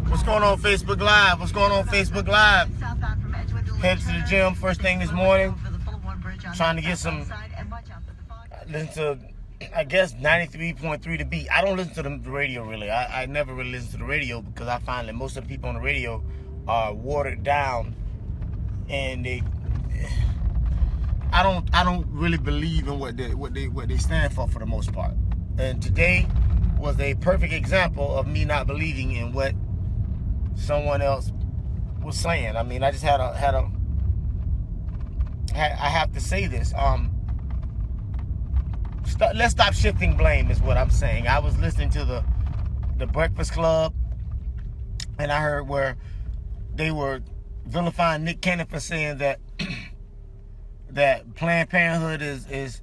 What's going on Facebook Live? What's going on Facebook Live? Head to the gym first thing this morning. Trying to get some, listen to, I guess, 93.3 The Beat. I don't listen to the radio really. I never really listen to the radio because I find that most of the people on the radio are watered down, and I don't really believe in what they stand for the most part. And today was a perfect example of me not believing in what someone else was saying. I mean, I just I have to say this. Let's stop shifting blame is what I'm saying. I was listening to the Breakfast Club, and I heard where they were vilifying Nick Cannon for saying that that Planned Parenthood is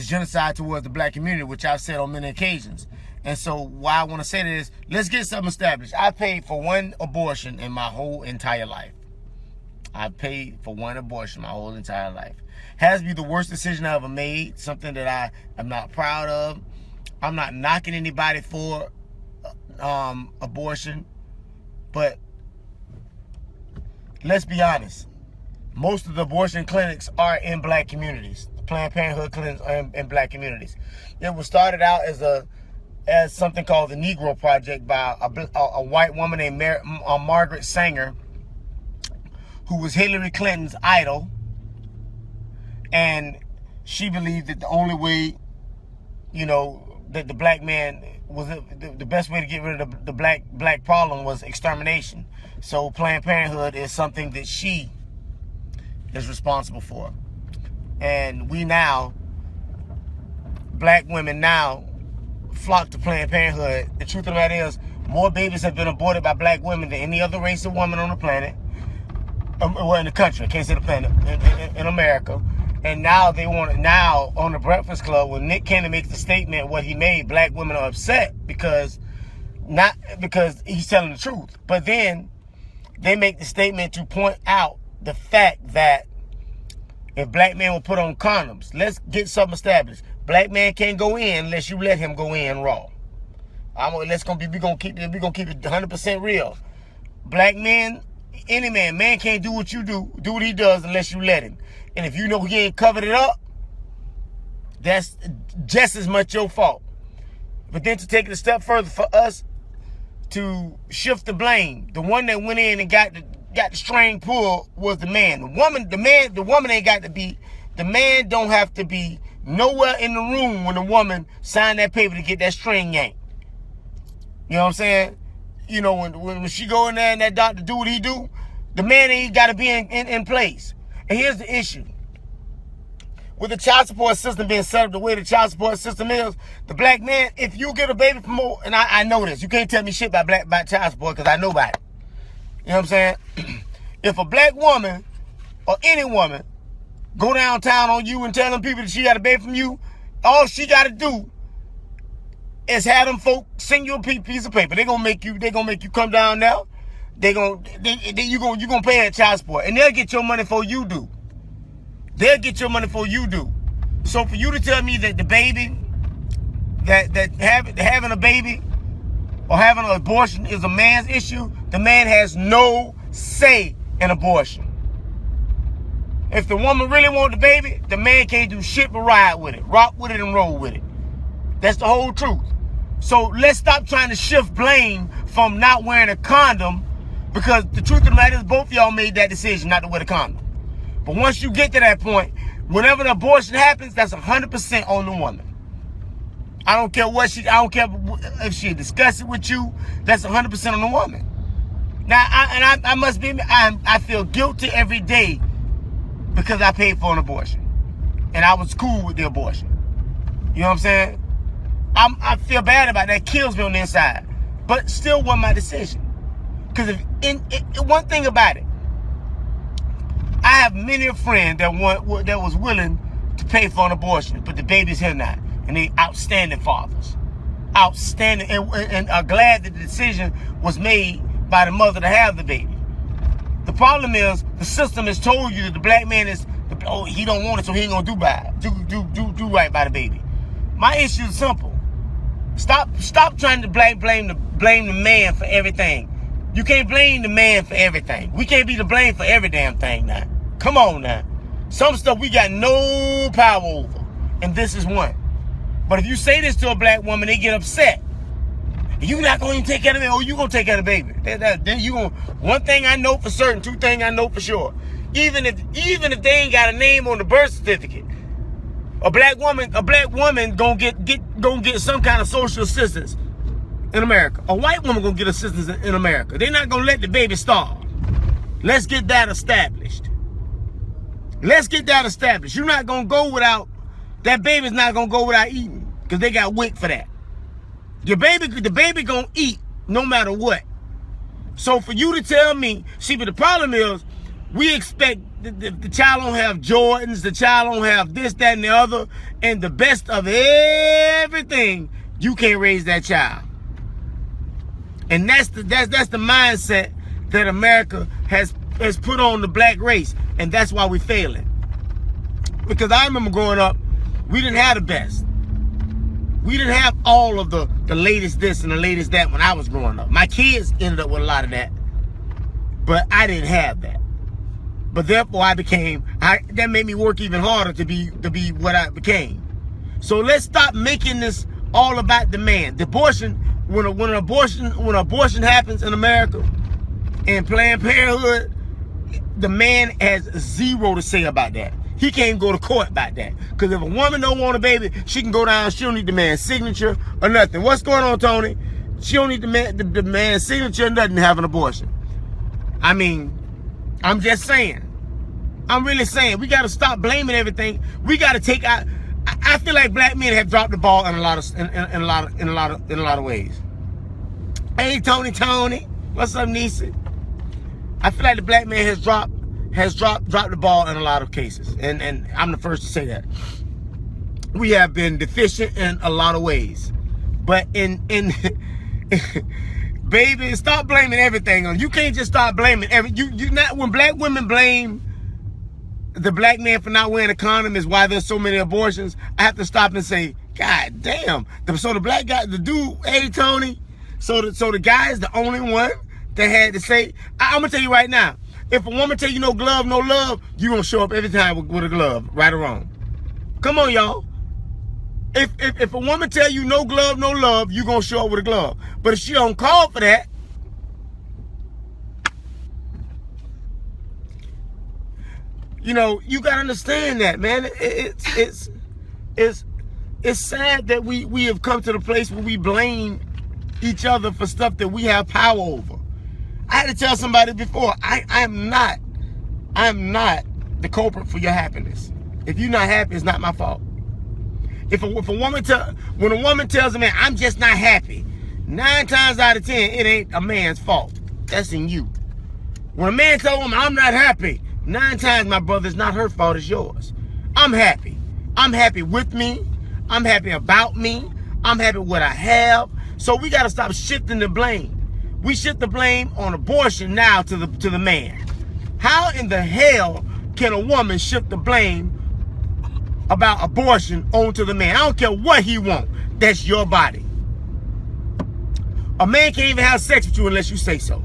genocide towards the black community, which I've said on many occasions. And so why I want to say that is, let's get something established. I paid for one abortion in my whole entire life. I paid for one abortion my whole entire life. Has to be the worst decision I ever made, something that I am not proud of. I'm not knocking anybody for abortion, but let's be honest. Most of the abortion clinics are in black communities. The Planned Parenthood clinics are in black communities. It was started out as something called the Negro Project by a white woman named Margaret Sanger, who was Hillary Clinton's idol. And she believed that the only way, that the black man was the best way to get rid of the black problem was extermination. So Planned Parenthood is something that she is responsible for. And we now, black women now, flock to Planned Parenthood. The truth of the matter is, more babies have been aborted by black women than any other race of woman on the planet. Well, in the country, I can't say the planet, in America. And now now on the Breakfast Club, when Nick Cannon makes the statement what he made, black women are upset not because he's telling the truth, but then they make the statement to point out the fact that if black men will put on condoms, let's get something established. Black man can't go in unless you let him go in raw. We're gonna keep it 100% real. Black men, any man can't do what you do what he does unless you let him. And if you know he ain't covered it up, that's just as much your fault. But then to take it a step further, for us to shift the blame, the one that went in and got the string pulled was the man. The woman ain't got to be, the man don't have to be nowhere in the room when the woman signed that paper to get that string yanked. You know what I'm saying? When she go in there and that doctor do what he do, the man ain't got to be in place. And here's the issue. With the child support system being set up the way the child support system is, the black man, if you get a baby from more, and I know this, you can't tell me shit about child support because I know about it. You know what I'm saying? If a black woman or any woman go downtown on you and tell them people that she got a baby from you, all she got to do is have them folk send you a piece of paper. They're gonna make you come down there. You gonna pay that child support, and they'll get your money before you do. So for you to tell me that the baby, that having a baby or having an abortion is a man's issue, the man has no say in abortion. If the woman really wants the baby, the man can't do shit but ride with it, rock with it, and roll with it. That's the whole truth. So let's stop trying to shift blame from not wearing a condom, because the truth of the matter is both of y'all made that decision not to wear the condom. But once you get to that point, whenever the abortion happens, that's 100% on the woman. I don't care if she discussed it with you, that's 100% on the woman. Now, I feel guilty every day because I paid for an abortion. And I was cool with the abortion. You know what I'm saying? I feel bad about that. It kills me on the inside. But still wasn't my decision. Because one thing about it, I have many a friend that was willing to pay for an abortion, but the baby's here now. And they outstanding fathers. Outstanding. And are glad that the decision was made by the mother to have the baby. The problem is, the system has told you that the black man he don't want it, so he ain't gonna do right by the baby. My issue is simple. Stop trying to blame the man for everything. You can't blame the man for everything. We can't be the blame for every damn thing now. Come on now. Some stuff we got no power over, and this is one. But if you say this to a black woman, they get upset. You not gonna even take care of the baby, or you gonna take care of the baby. Then you gonna. One thing I know for certain, two things I know for sure. Even if they ain't got a name on the birth certificate, a black woman gonna get some kind of social assistance in America. A white woman gonna get assistance in America. They're not gonna let the baby starve. Let's get that established. Let's get that established. You're not gonna go without, that baby's not gonna go without eating, because they got WIC for that. The baby gonna eat no matter what. So for you to tell me, see, but the problem is, we expect the child don't have Jordans, the child don't have this, that, and the other, and the best of everything, you can't raise that child. And that's the mindset that America has put on the black race, and that's why we're failing. Because I remember growing up, we didn't have the best. We didn't have all of the latest this and the latest that when I was growing up. My kids ended up with a lot of that, but I didn't have that. But therefore, that made me work even harder to be what I became. So let's stop making this all about the man. The abortion, when abortion happens in America, and Planned Parenthood, the man has zero to say about that. He can't go to court about that. Because if a woman don't want a baby, she can go down, she don't need the man's signature or nothing. What's going on, Tony? She don't need the man's signature or nothing to have an abortion. I mean, I'm just saying. I'm really saying, we got to stop blaming everything. We got to take out. I feel like black men have dropped the ball in a lot of ways. Hey, Tony, what's up, Nisa? I feel like the black man has dropped the ball in a lot of cases, and I'm the first to say that. We have been deficient in a lot of ways, but in baby, stop blaming everything on. You can't just start blaming you not. When black women blame the black man for not wearing a condom is why there's so many abortions, I have to stop and say, God damn. So the black guy, the dude, hey, Tony, so the guy is the only one that had to say, I'm gonna tell you right now, if a woman tell you no glove, no love, you gonna show up every time with a glove, right or wrong. Come on, y'all. If a woman tell you no glove, no love, you gonna show up with a glove. But if she don't call for that, you know, you gotta understand that, man. It's sad that we have come to the place where we blame each other for stuff that we have power over. I had to tell somebody before, I'm not the culprit for your happiness. If you're not happy, it's not my fault. When a woman tells a man, I'm just not happy, 9 times out of 10, it ain't a man's fault. That's in you. When a man tells a woman, I'm not happy, 9 times, my brother, it's not her fault, it's yours. I'm happy. I'm happy with me. I'm happy about me. I'm happy with what I have. So we got to stop shifting the blame. We shift the blame on abortion now to the man. How in the hell can a woman shift the blame about abortion onto the man? I don't care what he wants. That's your body. A man can't even have sex with you unless you say so.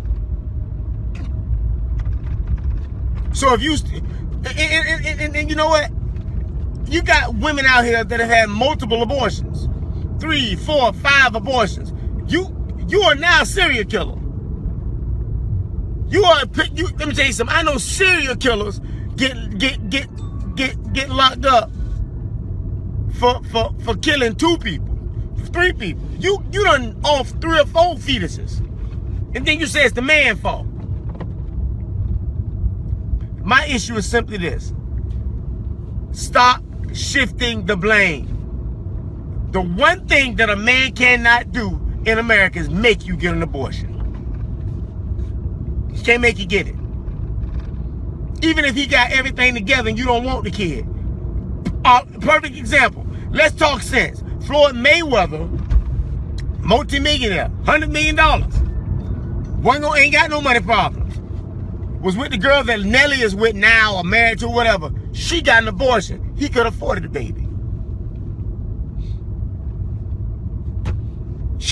So if you, and you know what? You got women out here that have had multiple abortions. 3, 4, 5 abortions. You are now a serial killer. Let me tell you something. I know serial killers get locked up for killing 2 people, 3 people. You done off 3 or 4 fetuses, and then you say it's the man's fault. My issue is simply this: stop shifting the blame. The one thing that a man cannot do in America is make you get an abortion. He can't make you get it. Even if he got everything together and you don't want the kid. Perfect example. Let's talk sense. Floyd Mayweather, multi-millionaire, $100 million. Ain't got no money problems. Was with the girl that Nelly is with now or married to, whatever. She got an abortion. He could afford the baby.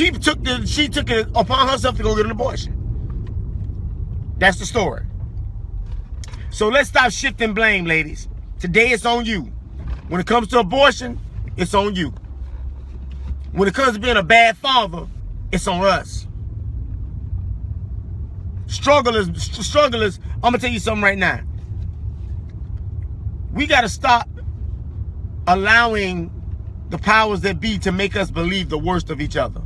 She took it upon herself to go get an abortion. That's the story. So let's stop shifting blame, ladies. Today it's on you. When it comes to abortion, it's on you. When it comes to being a bad father, it's on us. Strugglers, I'm gonna tell you something right now. We gotta stop allowing the powers that be to make us believe the worst of each other.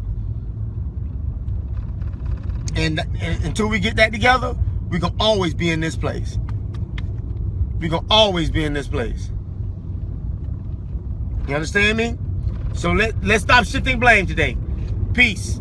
And until we get that together, we're gonna always be in this place. We're gonna always be in this place. You understand me? So let's stop shifting blame today. Peace.